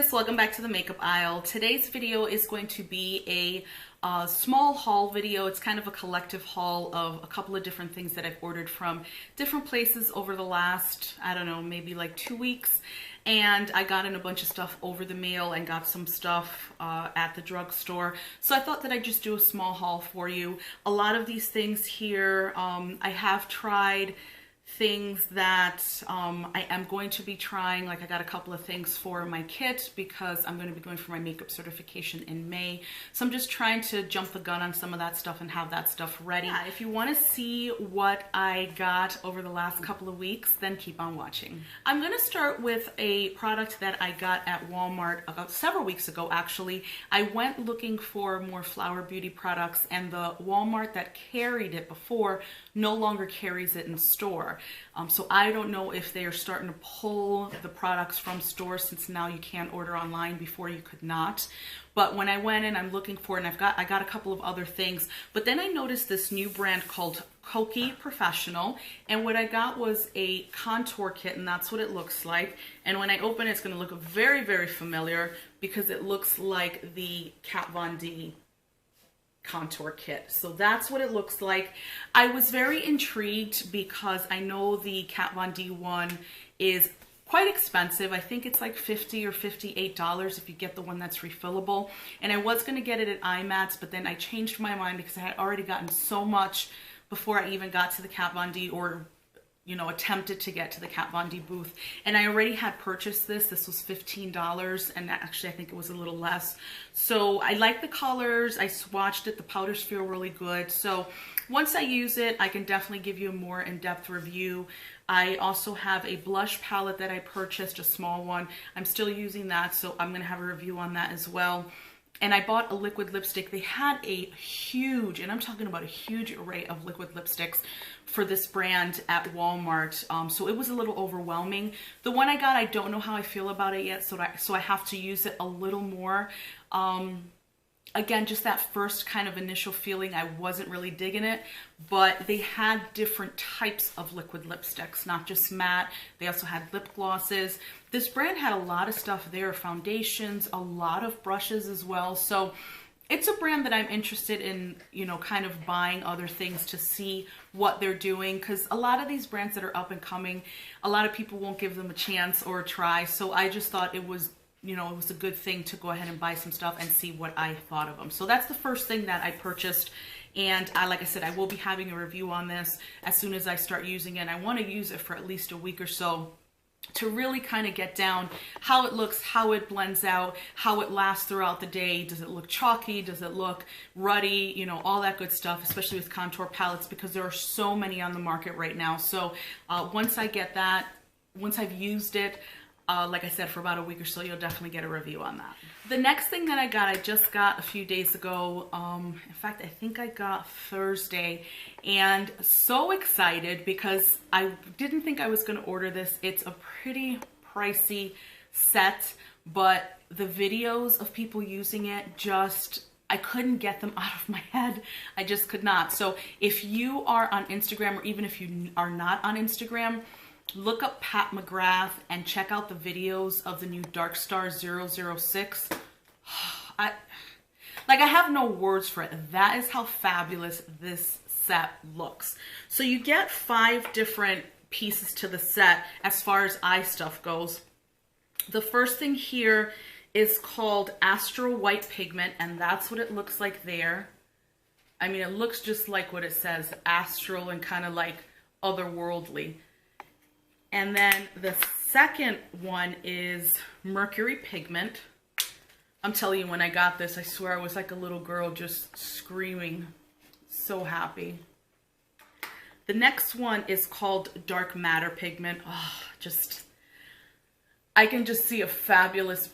sis, welcome back to the makeup aisle. Today's video is going to be a small haul video. It's kind of a collective haul of a couple of different things that I've ordered from different places over the last, I don't know, maybe like 2 weeks. And I got in a bunch of stuff over the mail and got some stuff at the drugstore. So I thought that I'd just do a small haul for you. A lot of these things here, I have tried things that I am going to be trying. Like I got a couple of things for my kit because I'm going to be going for my makeup certification in May. So I'm just trying to jump the gun on some of that stuff and have that stuff ready. Yeah, if you want to see what I got over the last couple of weeks, then keep on watching. I'm going to start with a product that I got at Walmart about several weeks ago actually. I went looking for more flower beauty products and the Walmart that carried it before no longer carries it in store. So I don't know if they are starting to pull the products from stores since now you can't order online. Before you could not. But when I went in, I'm looking for it, and I got a couple of other things. But then I noticed this new brand called Kokie Professional, and what I got was a contour kit, and that's what it looks like. And when I open it, it's going to look very, very familiar because it looks like the Kat Von D contour kit. So that's what it looks like. I was very intrigued because I know the Kat Von D one is quite expensive. I think it's like $50 or $58 if you get the one that's refillable. And I was going to get it at IMATS, but then I changed my mind because I had already gotten so much before I even got to the Kat Von D, or attempted to get to the Kat Von D booth. And I already had purchased this. This was $15, and actually I think it was a little less. So I like the colors. I swatched it. The powders feel really good. So once I use it, I can definitely give you a more in-depth review. I also have a blush palette that I purchased, a small one. I'm still using that, so I'm going to have a review on that as well. And I bought a liquid lipstick. They had a huge, and I'm talking about a huge array of liquid lipsticks for this brand at Walmart. So it was a little overwhelming. The one I got, I don't know how I feel about it yet, so I have to use it a little more. Again, just that first kind of initial feeling, I wasn't really digging it, but they had different types of liquid lipsticks, not just matte. They also had lip glosses. This brand had a lot of stuff there, foundations, a lot of brushes as well. So it's a brand that I'm interested in, kind of buying other things to see what they're doing, because a lot of these brands that are up and coming, a lot of people won't give them a chance or a try. So I just thought it was it was a good thing to go ahead and buy some stuff and see what I thought of them. So that's the first thing that I purchased. And like I said, I will be having a review on this as soon as I start using it. I want to use it for at least a week or so to really kind of get down how it looks, how it blends out, how it lasts throughout the day. Does it look chalky? Does it look ruddy? All that good stuff, especially with contour palettes, because there are so many on the market right now. So once I get that, once I've used it, like I said, for about a week or so, you'll definitely get a review on that. The next thing that I just got a few days ago. In fact, I think I got Thursday, and so excited because I didn't think I was going to order this. It's a pretty pricey set, but the videos of people using it I couldn't get them out of my head. I just could not. So if you are on Instagram, or even if you are not on Instagram, look up Pat McGrath and check out the videos of the new DarkStar 006. I have no words for it. That is how fabulous this set looks. So you get 5 different pieces to the set as far as eye stuff goes. The first thing here is called Astral White Pigment, and that's what it looks like there. I mean, it looks just like what it says, astral, and kind of like otherworldly. And then the second one is Mercury Pigment. I'm telling you, when I got this, I swear I was like a little girl just screaming, so happy. The next one is called Dark Matter Pigment. Oh, I can just see a fabulous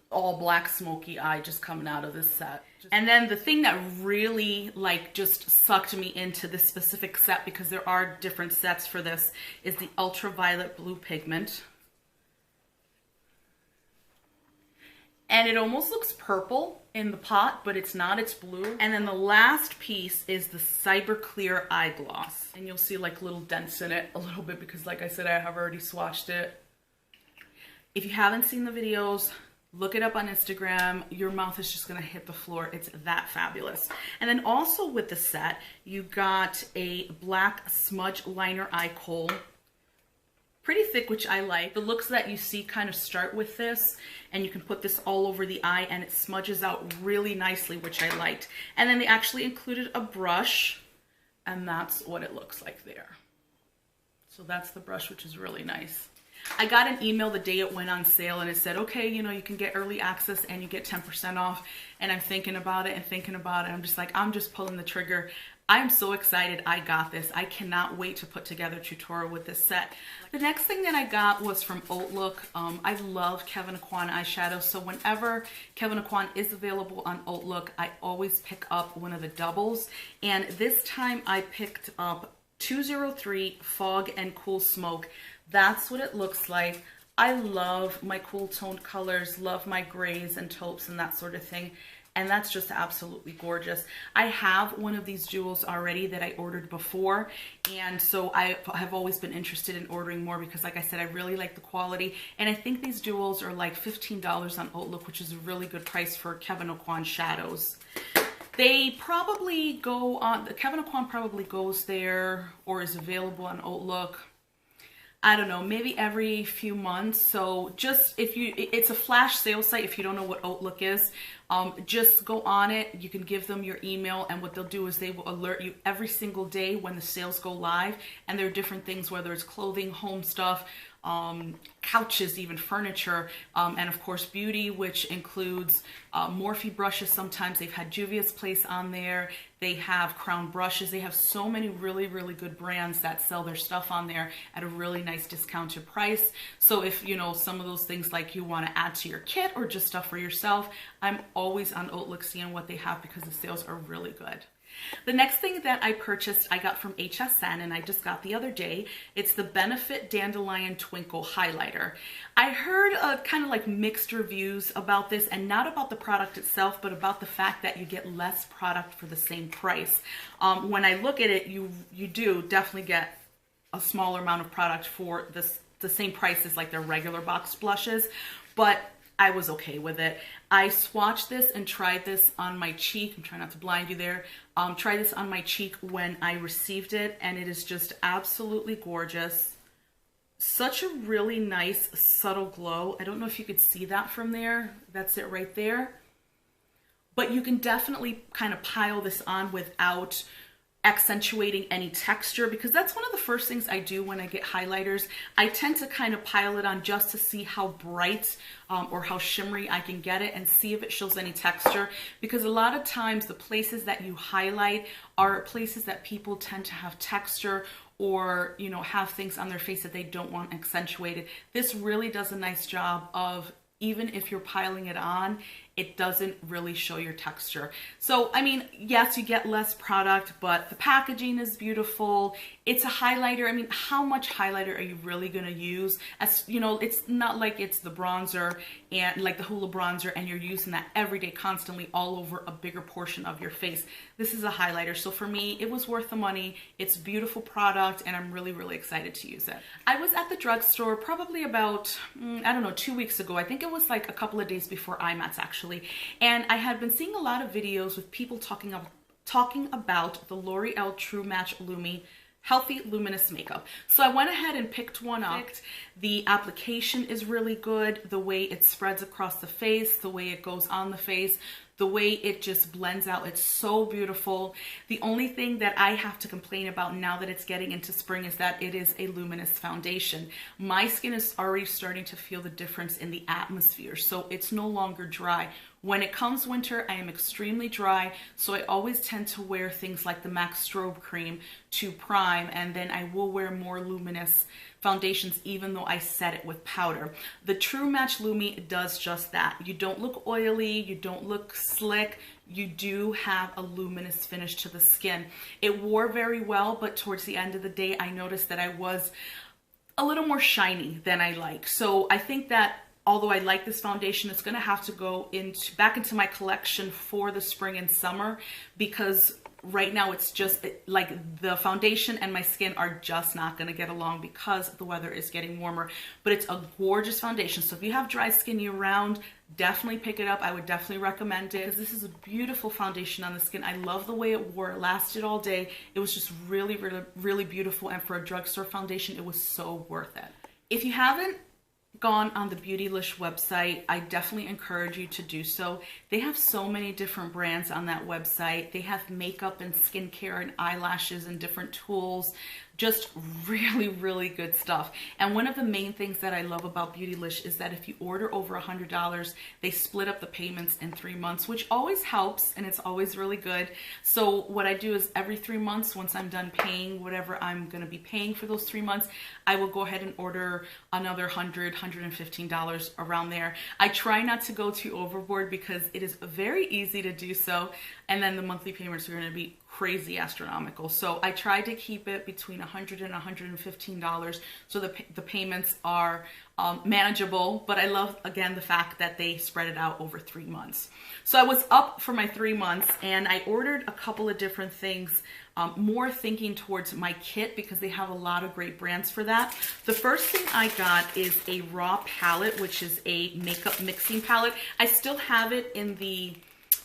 all black smoky eye just coming out of this set. And then the thing that really just sucked me into this specific set, because there are different sets for this, is the Ultraviolet Blue Pigment. And it almost looks purple in the pot, but it's not, it's blue. And then the last piece is the Cyber Clear Eye Gloss. And you'll see little dents in it a little bit because, like I said, I have already swatched it. If you haven't seen the videos, Look it up on Instagram. Your mouth is just gonna hit the floor. It's that fabulous. And then also with the set, you got a black smudge liner eye kohl. Pretty thick, which I like. The looks that you see kind of start with this, and you can put this all over the eye and it smudges out really nicely, which I liked. And then they actually included a brush, and that's what it looks like there. So that's the brush, which is really nice. I got an email the day it went on sale and it said, okay, you know, you can get early access and you get 10% off. And I'm thinking about it and thinking about it. I'm just like, I'm just pulling the trigger. I'm so excited I got this. I cannot wait to put together a tutorial with this set. The next thing that I got was from Outlook. I love Kevyn Aucoin eyeshadows. So whenever Kevyn Aucoin is available on Outlook, I always pick up one of the doubles. And this time I picked up 203 Fog and Cool Smoke. That's what it looks like. I love my cool toned colors, love my grays and taupes and that sort of thing. And that's just absolutely gorgeous. I have one of these jewels already that I ordered before. And so I have always been interested in ordering more because, like I said, I really like the quality. And I think these jewels are like $15 on Outlook, which is a really good price for Kevyn Aucoin shadows. They probably go on, Kevyn Aucoin probably goes there or is available on Outlook, I don't know, maybe every few months. So just if you, it's a flash sale site. If you don't know what Outlook is, just go on it. You can give them your email, and what they'll do is they will alert you every single day when the sales go live. And there are different things, whether it's clothing, home stuff, couches, even furniture, and of course beauty, which includes Morphe brushes. Sometimes they've had Juvia's Place on there. They have Crown brushes. They have so many really, really good brands that sell their stuff on there at a really nice discounted price. So if you know some of those things like you want to add to your kit or just stuff for yourself, I'm always on Outlook seeing what they have because the sales are really good. The next thing that I purchased, I got from HSN, and I just got the other day. It's the Benefit Dandelion Twinkle Highlighter. I heard kind of like mixed reviews about this, and not about the product itself, but about the fact that you get less product for the same price. When I look at it, you do definitely get a smaller amount of product for the same price as like their regular box blushes, but I was okay with it. I swatched this and tried this on my cheek. I'm trying not to blind you there. Tried this on my cheek when I received it, and it is just absolutely gorgeous. Such a really nice subtle glow. I don't know if you could see that from there. That's it right there. But you can definitely kind of pile this on without accentuating any texture, because that's one of the first things I do when I get highlighters. I tend to kind of pile it on just to see how bright or how shimmery I can get it and see if it shows any texture, because a lot of times the places that you highlight are places that people tend to have texture or, you know, have things on their face that they don't want accentuated. This really does a nice job of, even if you're piling it on, it doesn't really show your texture. So, I mean, yes, you get less product, but the packaging is beautiful. It's a highlighter. I mean, how much highlighter are you really gonna use? As you know, it's not like it's the bronzer and like the Hoola bronzer and you're using that every day constantly all over a bigger portion of your face. This is a highlighter. So for me, it was worth the money. It's a beautiful product and I'm really, really excited to use it. I was at the drugstore probably about, I don't know, 2 weeks ago. I think it was like a couple of days before IMATS actually. And I had been seeing a lot of videos with people talking about the L'Oreal True Match Lumi Healthy Luminous Makeup. So I went ahead and picked one up. The application is really good. The way it spreads across the face, the way it goes on the face, the way it just blends out. It's so beautiful. The only thing that I have to complain about now that it's getting into spring is that it is a luminous foundation. My skin is already starting to feel the difference in the atmosphere, so it's no longer dry. When it comes winter, I am extremely dry, so I always tend to wear things like the MAC Strobe Cream to prime, and then I will wear more luminous foundations even though I set it with powder. The True Match Lumi does just that. You don't look oily, you don't look slick, you do have a luminous finish to the skin. It wore very well, but towards the end of the day, I noticed that I was a little more shiny than I like. So I think that although I like this foundation, it's going to have to go back into my collection for the spring and summer, because right now it's just like the foundation and my skin are just not going to get along because the weather is getting warmer. But it's a gorgeous foundation. So if you have dry skin year round, definitely pick it up. I would definitely recommend it because this is a beautiful foundation on the skin. I love the way it wore. It lasted all day. It was just really, really, really beautiful. And for a drugstore foundation, it was so worth it. If you haven't gone on the BeautyLish website, I definitely encourage you to do so. They have so many different brands on that website. They have makeup and skincare and eyelashes and different tools. Just really, really good stuff. And one of the main things that I love about BeautyLish is that if you order over $100, they split up the payments in 3 months, which always helps and it's always really good. So what I do is every 3 months, once I'm done paying whatever I'm going to be paying for those 3 months, I will go ahead and order another $100, $115 around there. I try not to go too overboard because it is very easy to do so, and then the monthly payments are going to be crazy astronomical. So I try to keep it between $100 and $115 so the payments are manageable. But I love, again, the fact that they spread it out over 3 months. So I was up for my 3 months and I ordered a couple of different things, more thinking towards my kit because they have a lot of great brands for that. The first thing I got is a raw palette, which is a makeup mixing palette. I still have it in the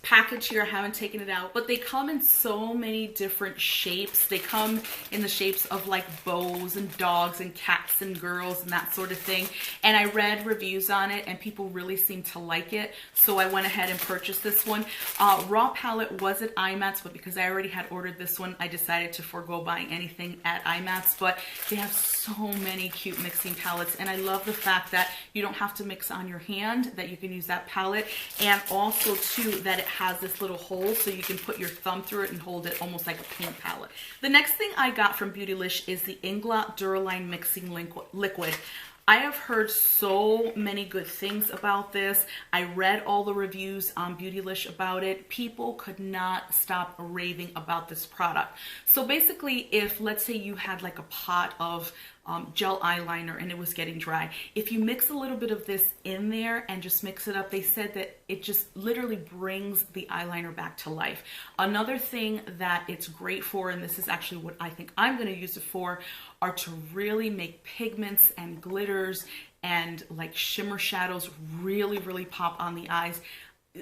package here. I haven't taken it out, but they come in so many different shapes. They come in the shapes of like bows and dogs and cats and girls and that sort of thing. And I read reviews on it and people really seem to like it. So I went ahead and purchased this one. Raw palette was at IMATS, but because I already had ordered this one, I decided to forego buying anything at IMATS. But they have so many cute mixing palettes. And I love the fact that you don't have to mix on your hand, that you can use that palette. And also too, that it has this little hole so you can put your thumb through it and hold it almost like a paint palette. The next thing I got from BeautyLish is the Inglot Duraline Mixing Liquid. I have heard so many good things about this. I read all the reviews on BeautyLish about it. People could not stop raving about this product. So basically, if let's say you had like a pot of gel eyeliner and it was getting dry, if you mix a little bit of this in there and just mix it up, they said that it just literally brings the eyeliner back to life. Another thing that it's great for, and this is actually what I think I'm going to use it for, are to really make pigments and glitters and like shimmer shadows really, really pop on the eyes.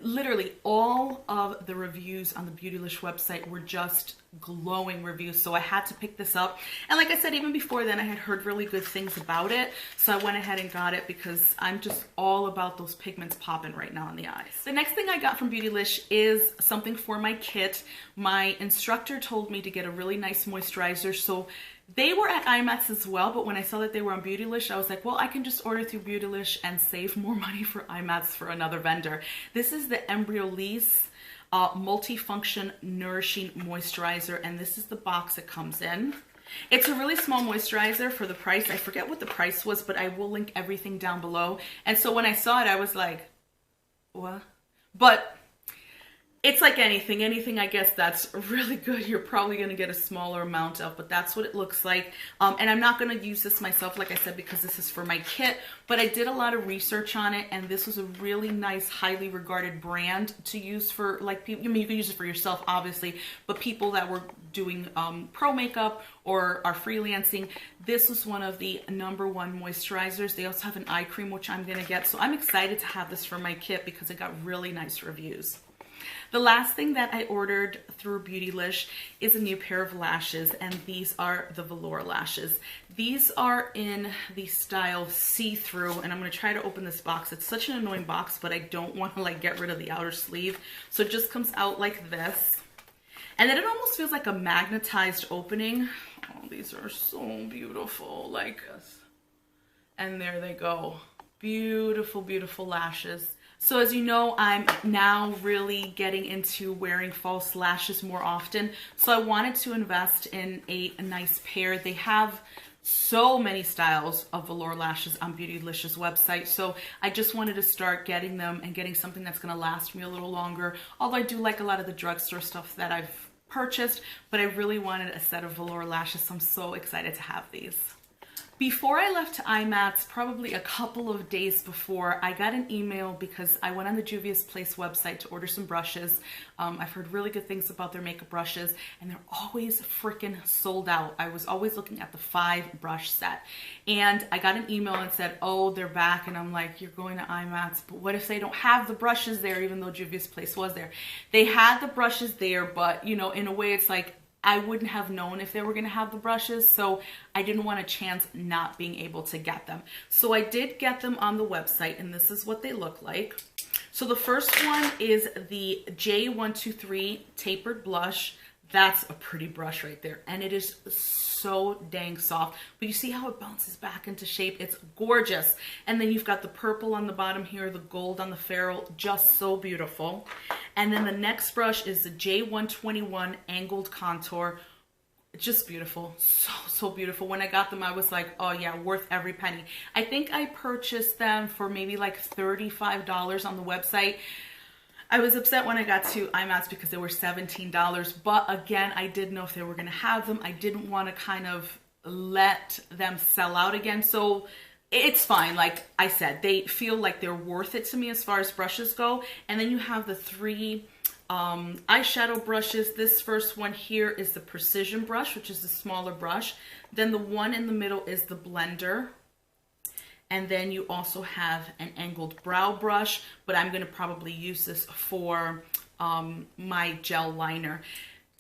Literally all of the reviews on the BeautyLish website were just glowing reviews, so I had to pick this up. And like I said, even before then I had heard really good things about it, so I went ahead and got it because I'm just all about those pigments popping right now in the eyes. The next thing I got from BeautyLish is something for my kit. My instructor told me to get a really nice moisturizer, so they were at IMATS as well, but when I saw that they were on BeautyLish, I was like, well, I can just order through BeautyLish and save more money for IMATS for another vendor. This is the Embryolisse Multifunction Nourishing Moisturizer, and this is the box it comes in. It's a really small moisturizer for the price. I forget what the price was, but I will link everything down below. And so when I saw it, I was like, what? But it's like anything I guess that's really good, you're probably going to get a smaller amount of, but that's what it looks like. And I'm not going to use this myself, like I said, because this is for my kit, but I did a lot of research on it, and this was a really nice, highly regarded brand to use for, like, people. I mean, you can use it for yourself, obviously, but people that were doing pro makeup or are freelancing, this was one of the #1 moisturizers. They also have an eye cream, which I'm going to get, so I'm excited to have this for my kit because it got really nice reviews. The last thing that I ordered through BeautyLish is a new pair of lashes, and these are the Velour lashes. These are in the style see-through, and I'm going to try to open this box. It's such an annoying box, but I don't want to like get rid of the outer sleeve. So it just comes out like this. And then it almost feels like a magnetized opening. Oh, these are so beautiful, like this. And there they go. Beautiful, beautiful lashes. So as you know, I'm now really getting into wearing false lashes more often. So I wanted to invest in a nice pair. They have so many styles of velour lashes on BeautyLish's website. So I just wanted to start getting them and getting something that's going to last me a little longer. Although I do like a lot of the drugstore stuff that I've purchased, but I really wanted a set of velour lashes. So I'm so excited to have these. Before I left to IMATS, probably a couple of days before, I got an email because I went on the Juvia's Place website to order some brushes. I've heard really good things about their makeup brushes, and they're always freaking sold out. I was always looking at the 5 brush set, and I got an email and said, oh, they're back, and I'm like, you're going to IMATS, but what if they don't have the brushes there, even though Juvia's Place was there? They had the brushes there, but you know, in a way it's like, I wouldn't have known if they were going to have the brushes, so I didn't want a chance not being able to get them. So I did get them on the website, and this is what they look like. So the first one is the J123 Tapered Blush. That's a pretty brush right there, and it is so dang soft. But you see how it bounces back into shape? It's gorgeous. And then you've got the purple on the bottom here, the gold on the ferrule, just so beautiful. And then the next brush is the J121 Angled Contour. Just beautiful, so beautiful. When I got them, I was like, oh yeah, worth every penny. I think I purchased them for maybe like $35 on the website. I was upset when I got to IMATS because they were $17, but again, I didn't know if they were gonna have them. I didn't want to kind of let them sell out again, so it's fine. Like I said, they feel like they're worth it to me as far as brushes go. And then you have the 3 eyeshadow brushes. This first one here is the Precision brush, which is the smaller brush. Then the one in the middle is the Blender. And then you also have an angled brow brush, but I'm going to probably use this for my gel liner.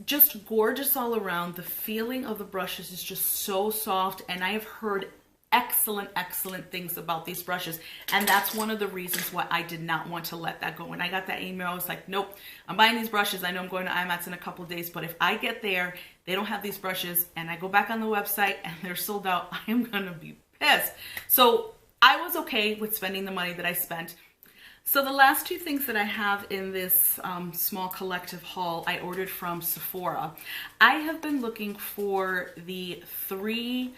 Just gorgeous all around. The feeling of the brushes is just so soft, and I have heard excellent things about these brushes, and that's one of the reasons why I did not want to let that go. When I got that email, I was like, nope, I'm buying these brushes. I know I'm going to IMATS in a couple of days, but if I get there, they don't have these brushes, and I go back on the website and they're sold out, I am going to be pissed. So I was okay with spending the money that I spent. So the last 2 things that I have in this small collective haul, I ordered from Sephora. I have been looking for the 3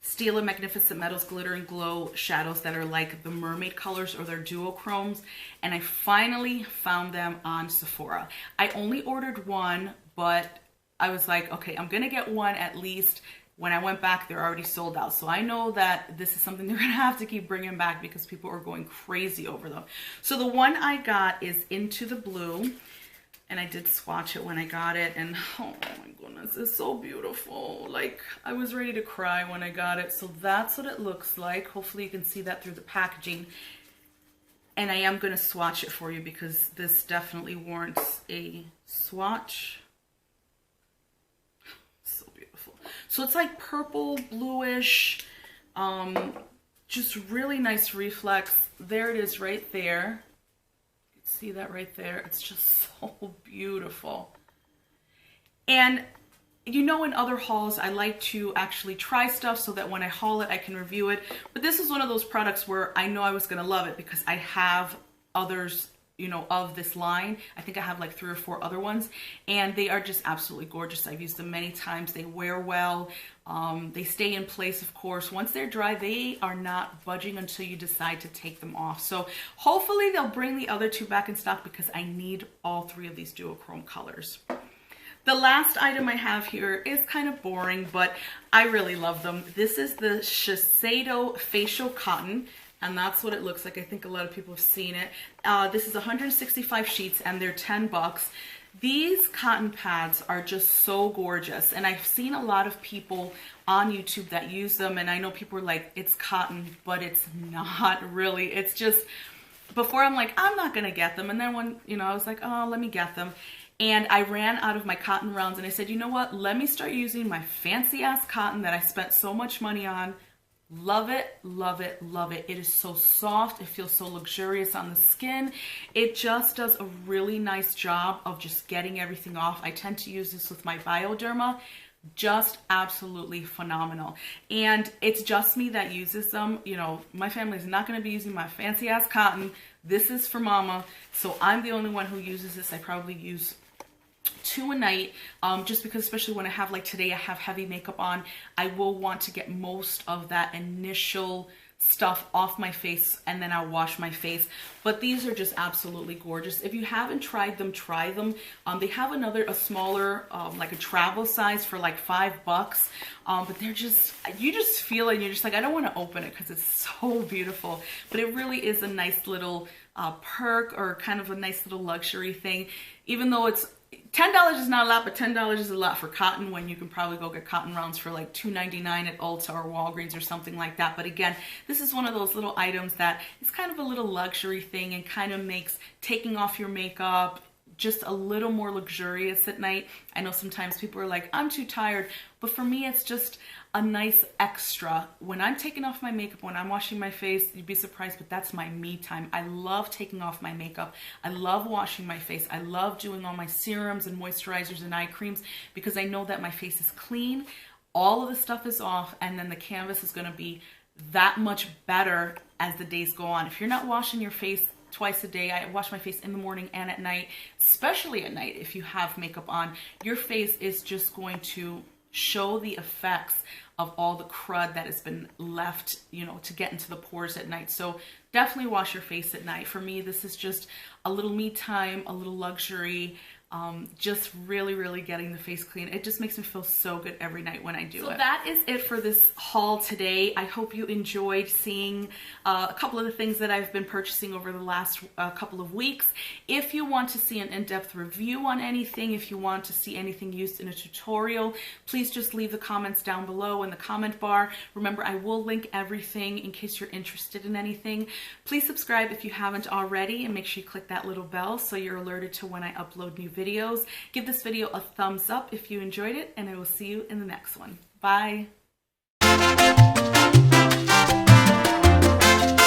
Stila Magnificent Metals Glitter and Glow shadows that are like the mermaid colors or their duochromes, and I finally found them on Sephora. I only ordered 1, but I was like, okay, I'm gonna get 1 at least. When I went back, they're already sold out. So I know that this is something they're gonna have to keep bringing back because people are going crazy over them. So the one I got is Into the Blue, and I did swatch it when I got it, and oh my goodness, it's so beautiful. Like, I was ready to cry when I got it. So that's what it looks like. Hopefully you can see that through the packaging. And I am gonna swatch it for you because this definitely warrants a swatch. So it's like purple, bluish, just really nice reflex. There it is right there. You can see that right there. It's just so beautiful. And you know, in other hauls, I like to actually try stuff so that when I haul it, I can review it. But this is one of those products where I know I was gonna love it because I have others, you know, of this line. I think I have like 3 or 4 other ones, and they are just absolutely gorgeous. I've used them many times. They wear well. They stay in place, of course. Once they're dry, they are not budging until you decide to take them off. So hopefully they'll bring the other 2 back in stock because I need all 3 of these duochrome colors. The last item I have here is kind of boring, but I really love them. This is the Shiseido Facial Cotton, and that's what it looks like. I think a lot of people have seen it. This is 165 sheets, and they're $10. These cotton pads are just so gorgeous, and I've seen a lot of people on YouTube that use them, and I know people are like, it's cotton, but it's not really. It's just, before I'm like, I'm not gonna get them, and then when, you know, I was like, oh, let me get them. And I ran out of my cotton rounds, and I said, you know what, let me start using my fancy ass cotton that I spent so much money on. Love it, love it, love it. It is so soft. It feels so luxurious on the skin. It just does a really nice job of just getting everything off. I tend to use this with my Bioderma. Just absolutely phenomenal. And it's just me that uses them. You know, my family's not going to be using my fancy ass cotton. This is for mama. So I'm the only one who uses this. I probably use 2 a night, just because, especially when I have, like today, I have heavy makeup on, I will want to get most of that initial stuff off my face and then I'll wash my face. But these are just absolutely gorgeous. If you haven't tried them, try them. They have a smaller, like a travel size for like $5. But they're just, you just feel it and you're just like, I don't want to open it because it's so beautiful. But it really is a nice little perk, or kind of a nice little luxury thing. Even though it's $10 is not a lot, but $10 is a lot for cotton, when you can probably go get cotton rounds for like $2.99 at Ulta or Walgreens or something like that. But again, this is one of those little items that is kind of a little luxury thing and kind of makes taking off your makeup just a little more luxurious at night. I know sometimes people are like, I'm too tired, but for me it's just a nice extra. When I'm taking off my makeup, when I'm washing my face, you'd be surprised, but that's my me time. I love taking off my makeup. I love washing my face. I love doing all my serums and moisturizers and eye creams, because I know that my face is clean, all of the stuff is off, and then the canvas is gonna be that much better as the days go on. If you're not washing your face twice a day, I wash my face in the morning and at night, especially at night if you have makeup on, your face is just going to show the effects of all the crud that has been left, you know, to get into the pores at night. So definitely wash your face at night. For me, this is just a little me time, a little luxury, just really getting the face clean. It just makes me feel so good every night when I do it. So that is it for this haul today. I hope you enjoyed seeing a couple of the things that I've been purchasing over the last couple of weeks. If you want to see an in-depth review on anything, if you want to see anything used in a tutorial, please just leave the comments down below in the comment bar. Remember, I will link everything in case you're interested in anything. Please subscribe if you haven't already, and make sure you click that little bell so you're alerted to when I upload new videos. Give this video a thumbs up if you enjoyed it, and I will see you in the next one. Bye.